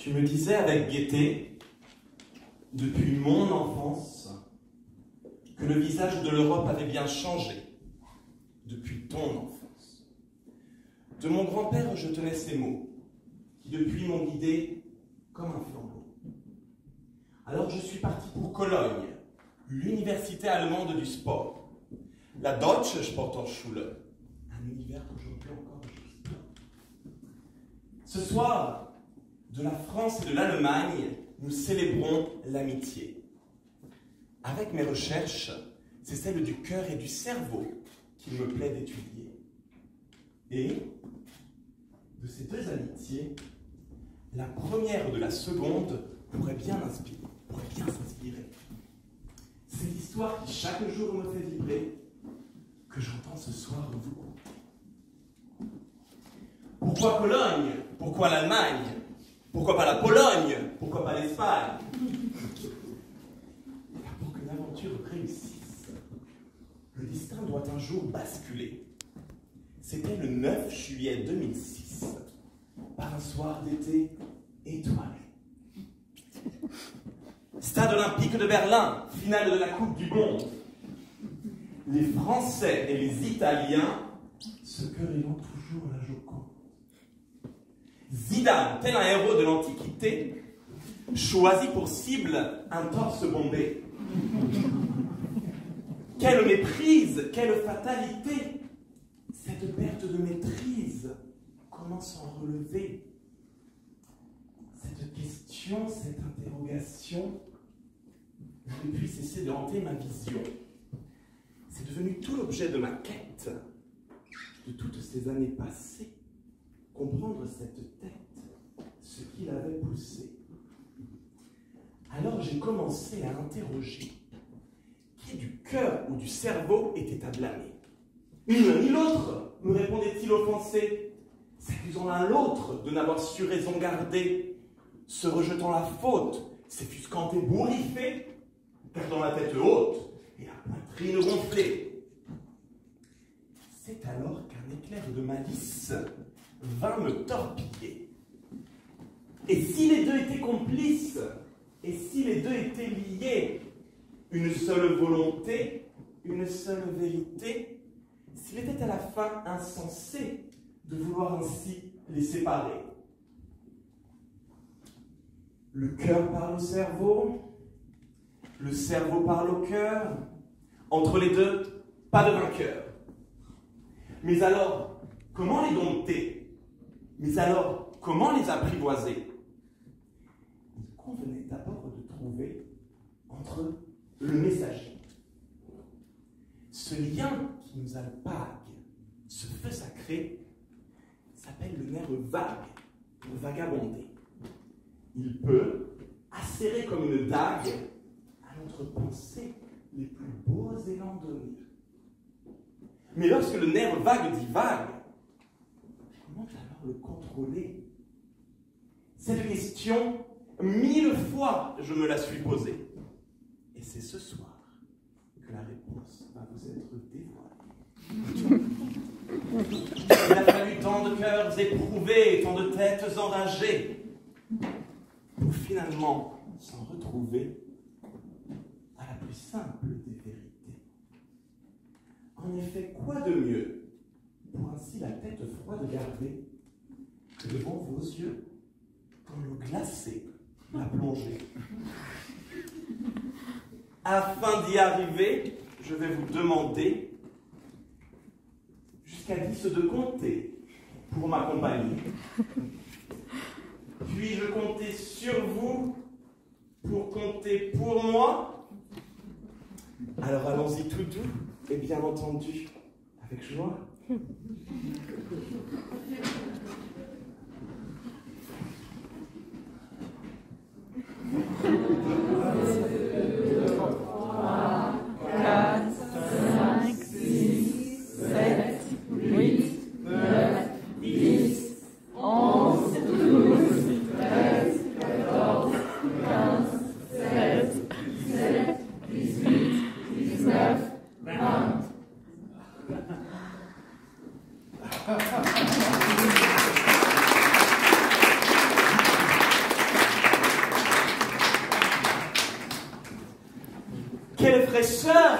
Tu me disais avec gaieté, depuis mon enfance, que le visage de l'Europe avait bien changé depuis ton enfance. De mon grand-père, je tenais ces mots, qui depuis m'ont guidé comme un flambeau. Alors je suis parti pour Cologne, l'université allemande du sport, la Deutsche Sporthochschule, un univers qu'aujourd'hui encore j'explore. Ce soir, de la France et de l'Allemagne, nous célébrons l'amitié. Avec mes recherches, c'est celle du cœur et du cerveau qu'il me plaît d'étudier. Et de ces deux amitiés, la première de la seconde pourrait bien s'inspirer. C'est l'histoire qui chaque jour me fait vibrer, que j'entends ce soir vous. Pourquoi Cologne? Pourquoi l'Allemagne? Pourquoi pas la Pologne? Pourquoi pas l'Espagne? Pour que l'aventure réussisse, le destin doit un jour basculer. C'était le 9 juillet 2006, par un soir d'été étoilé. Stade olympique de Berlin, finale de la Coupe du Monde. Les Français et les Italiens se querellant toujours la Joconde. Zidane, tel un héros de l'Antiquité, choisit pour cible un torse bombé. Quelle méprise, quelle fatalité! Cette perte de maîtrise, comment s'en relever? Cette question, cette interrogation, je ne puis cesser de hanter ma vision. C'est devenu tout l'objet de ma quête, de toutes ces années passées, comprendre cette tête, ce qui l'avait poussée. Alors j'ai commencé à interroger qui du cœur ou du cerveau était à blâmer. Ni l'un ni l'autre, me répondait-il offensé, s'accusant l'un l'autre de n'avoir su raison garder, se rejetant la faute, s'effusquant et bourriffé, gardant la tête haute et la poitrine gonflée. C'est alors qu'un éclair de malice vint me torpiller. Et si les deux étaient complices, et si les deux étaient liés, une seule volonté, une seule vérité, s'il était à la fin insensé de vouloir ainsi les séparer. Le cœur parle au cerveau, le cerveau parle au cœur, entre les deux, pas de vainqueur. Mais alors, comment les dompter? Mais alors, comment les apprivoiser? Il convenait d'abord de trouver entre le messager, ce lien qui nous alpague, ce feu sacré, s'appelle le nerf vague, pour vagabonder. Il peut acérer comme une dague à notre pensée les plus beaux élans donnés. Mais lorsque le nerf vague dit vague, comment alors le contrôler? Cette question, 1000 fois, je me la suis posée. Et c'est ce soir que la réponse va vous être dévoilée. Il a fallu tant de cœurs éprouvés, tant de têtes enragées, pour finalement s'en retrouver à la plus simple des vérités. En effet, quoi de mieux pour ainsi la tête froide garder que devant vos yeux, dans l'eau glacée, la plonger. Afin d'y arriver, je vais vous demander jusqu'à 10 de compter pour m'accompagner. Puis-je compter sur vous pour compter pour moi? Alors allons-y tout doux et bien entendu avec joie.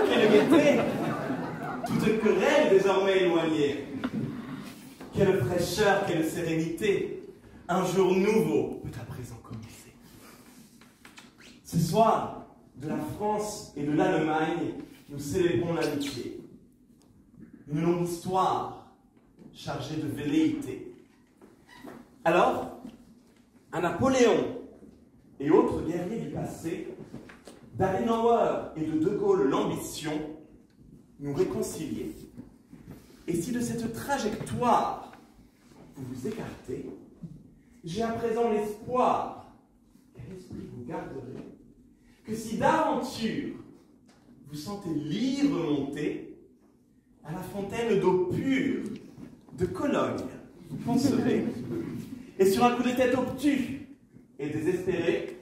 quelle gaieté! Toute querelle désormais éloignée. Quelle fraîcheur, quelle sérénité! Un jour nouveau peut à présent commencer. Ce soir, de la France et de l'Allemagne, nous célébrons l'amitié. Une longue histoire chargée de velléité. Alors, à Napoléon et autres guerriers du passé, d'Adenauer et de Gaulle l'ambition, nous réconcilier. Et si de cette trajectoire vous vous écartez, j'ai à présent l'espoir qu'à l'esprit vous garderez, que si d'aventure vous sentez l'ivre monter, à la fontaine d'eau pure de Cologne, vous penserez, et sur un coup de tête obtus et désespéré,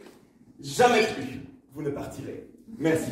jamais plus vous ne partirez. Merci.